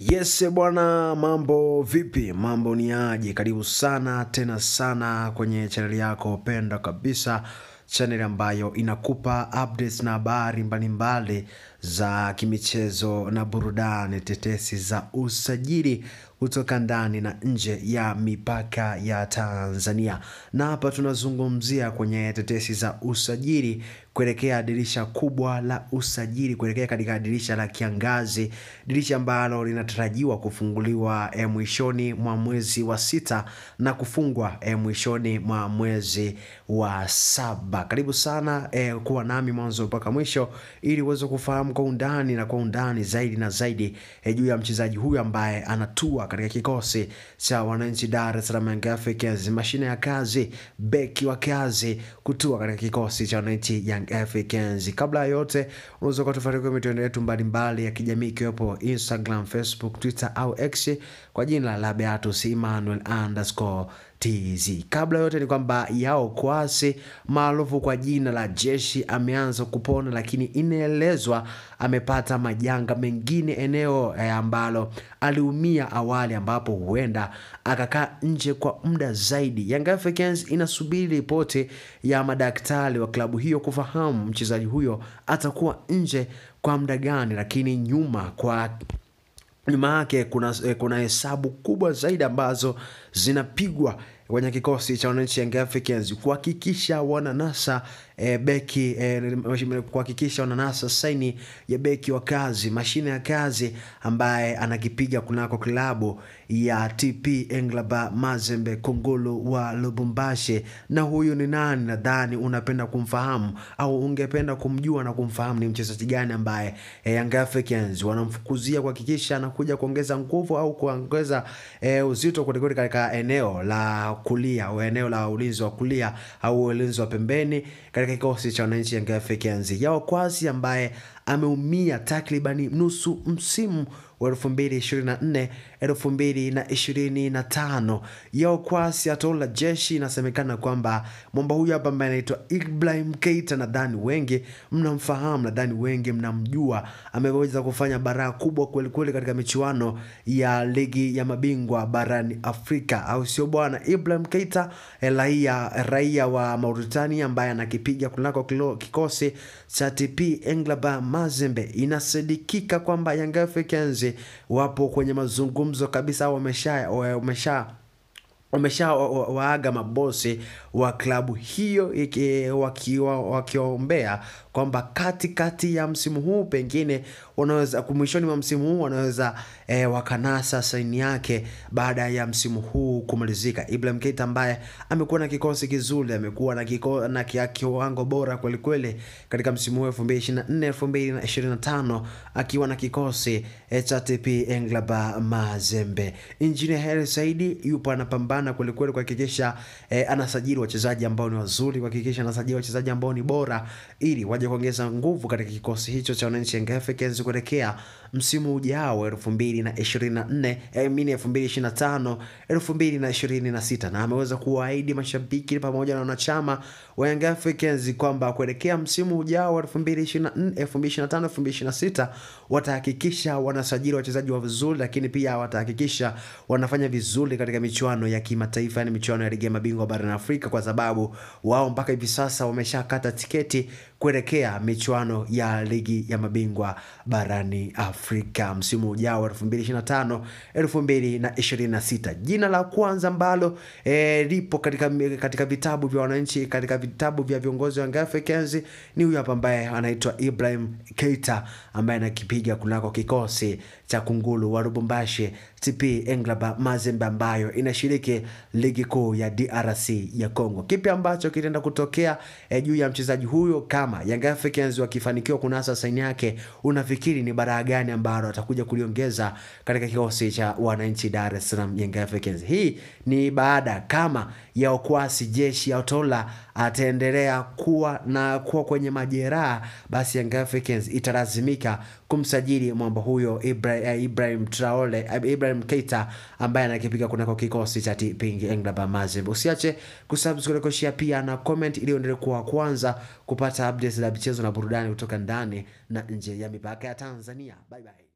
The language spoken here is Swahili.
Yes bwana, mambo vipi? Mambo ni aje? Karibu sana tena sana kwenye channel yako penda kabisa, channel ambayo inakupa updates na habari mbalimbali za kimichezo na burudani, tetesi za usajili kutoka ndani na nje ya mipaka ya Tanzania. Na hapa tunazungumzia kwenye tetesi za usajili kuelekea dirisha kubwa la usajili, kuelekea katika dirisha la kiangazi, dirisha ambalo linatarajiwa kufunguliwa mwishoni mwa mwezi wa 6 na kufungwa mwishoni mwa mwezi wa 7. Karibu sana kuwa nami mwanzo mpaka mwisho ili uweze kufahamu kwa undani na kwa undani zaidi na zaidi juu ya mchezaji huyu ambaye anatua katika kikosi cha wananchi Dar es Salaam Young Africans, mashine ya kazi, beki wa kazi, kutua katika kikosi cha wananchi Young Africans. Kabla ya yote, unaweza kutufuatilia kwenye mitandao yetu mbalimbali ya kijamii ikiwepo Instagram, Facebook, Twitter au X kwa jina la Beatus Emmanuel_TZ. Kabla yote ni kwamba Yao Kwasi maarufu kwa jina la Jeshi ameanza kupona, lakini inaelezwa amepata majanga mengine eneo ambalo aliumia awali, ambapo huenda akakaa nje kwa muda zaidi. Young Africans inasubiri ripoti ya madaktari wa klabu hiyo kufahamu mchezaji huyo atakuwa nje kwa muda gani, lakini nyuma yake kuna hesabu kubwa zaidi ambazo zinapigwa kwenye kikosi cha wananchi Young Africans kuhakikisha wananasa beki kuhakikisha wananasa saini ya beki wa kazi, mashine ya kazi ambaye anakipiga kunako klabu ya TP Englaba Mazembe Kungulu wa Lubumbashi. Na huyu ni nani? Nadhani unapenda kumfahamu au ungependa kumjua na kumfahamu ni mchezaji gani ambaye Young Africans wanamfukuzia kuhakikisha anakuja kuongeza nguvu au kuongeza uzito kuliko katika eneo la kulia au eneo la ulinzi wa kulia au ulinzi wa pembeni katika kikosi cha wananchi Young Africans. Yao Kwasi ambaye ameumia takribani nusu msimu wa 2024-2025. Yao Kwasi atola Jeshi. Inasemekana kwamba mwamba huyu hapa ambaye anaitwa Ibrahim Keita, nadhani wengi mnamfahamu, nadhani wengi mnamjua, ameweza kufanya baraa kubwa kweli kweli katika michuano ya ligi ya mabingwa barani Afrika, au sio bwana? Ibrahim Keita raia wa Mauritania ambaye anakipiga kunako kikosi cha TP Englaba Mazembe. Inasadikika kwamba Young Africans wapo kwenye mazungumzo kabisa, waaga mabosi wa klabu hiyo wakiombea kwamba katikati ya msimu huu pengine wanaweza mwishoni mwa msimu huu wanaweza wakanasa saini yake baada ya msimu huu kumalizika. Ibrahim Keita ambaye amekuwa na kikosi kizuri, amekuwa na kiwango bora kweli kweli katika msimu huu 2024-2025 akiwa na kikosi cha TP Englaba Mazembe. Engineer Hersi Said yupo anapambana kweli kweli kuhakikisha anasajili wachezaji ambao ni wazuri, kuhakikisha anasajili wachezaji ambao ni bora ili waje kuongeza nguvu katika kikosi hicho cha wananchi Young Africans kuelekea msimu ujao 2025-2026. Na ameweza kuahidi mashabiki pamoja na wanachama wa Young Africans kwamba kuelekea msimu ujao 2025-2026 watahakikisha wanasajili wachezaji wazuri, lakini pia watahakikisha wanafanya vizuri katika michuano ya kimataifa, yani michuano ya ligi ya mabingwa barani Afrika, kwa sababu wao mpaka hivi sasa wameshakata tiketi kuelekea michuano ya ligi ya mabingwa barani Afrika msimu ujao 2025-2026. Jina la kwanza ambalo lipo katika vitabu vya wananchi, katika vitabu vya viongozi wa Young Africans ni huyu hapa ambaye anaitwa Ibrahim Keita ambaye anakipiga kunako kikosi cha Kungulu wa Lubumbashi TP Englaba Mazembe ambayo inashiriki ligi kuu ya DRC ya Kongo. Kipi ambacho kitaenda kutokea juu ya mchezaji huyo kama Young Africans wakifanikiwa kunasa saini yake? Unafikiri ni baraa gani ambalo atakuja kuliongeza katika kikosi cha wananchi Dar es Salaam Young Africans? Hii ni baada kama Yao Kwasi Jeshi Autola ataendelea kuwa kwenye majeraha, basi Young Africans italazimika kumsajili mwamba huyo Ibrahim Keita ambaye anakipiga kunako kikosi cha TP Englaba Mazembe. Usiache kusubscribe, kushare pia na comment ili uendelee kuwa kwanza kupata updates za michezo na burudani kutoka ndani na nje ya mipaka ya Tanzania. Bye bye.